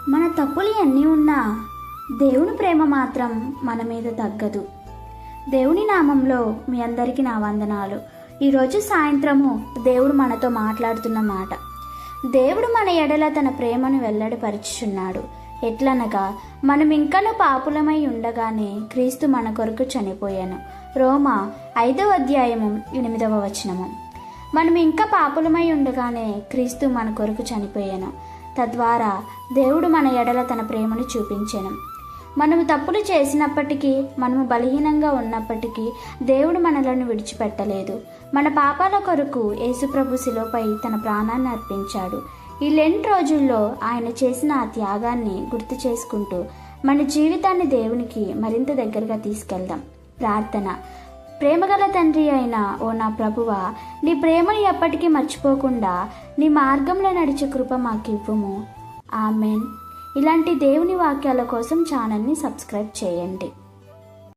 మన తప్పులు ఎన్ని ఉన్నా దేవుని ప్రేమ మాత్రం మన మీద తగ్గదు. దేవుని నామంలో మీ అందరికీ నా వందనాలు. ఈరోజు సాయంత్రము దేవుడు మనతో మాట్లాడుతున్న మాట, దేవుడు మన ఎడల తన ప్రేమను వెల్లడిపరుచుచున్నాడు. ఎట్లనగా మనం ఇంకనూ పాపులమై ఉండగానే క్రీస్తు మన కొరకు చనిపోయాను. రోమా 5వ అధ్యాయము 8వ వచనము. మనం ఇంకా పాపులమై ఉండగానే క్రీస్తు మన కొరకు చనిపోయాను. తద్వారా దేవుడు మన ఎడల తన ప్రేమను చూపించెను. మనము తప్పులు చేసినప్పటికీ, మనము బలహీనంగా ఉన్నప్పటికీ దేవుడు మనలను విడిచిపెట్టలేదు. మన పాపాల కొరకు యేసుప్రభు శిలువపై తన ప్రాణాన్ని అర్పించాడు. ఈ లెంట్ రోజుల్లో ఆయన చేసిన ఆ త్యాగాన్ని గుర్తు చేసుకుంటూ మన జీవితాన్ని దేవునికి మరింత దగ్గరగా తీసుకెళ్దాం. ప్రార్థన. ప్రేమగల తండ్రి అయిన ఓ నా ప్రభువా, నీ ప్రేమను ఎప్పటికీ మర్చిపోకుండా నీ మార్గంలో నడిచే కృప మాకివ్వుము. ఆమెన్. ఇలాంటి దేవుని వాక్యాల కోసం ఛానల్ని సబ్స్క్రైబ్ చేయండి.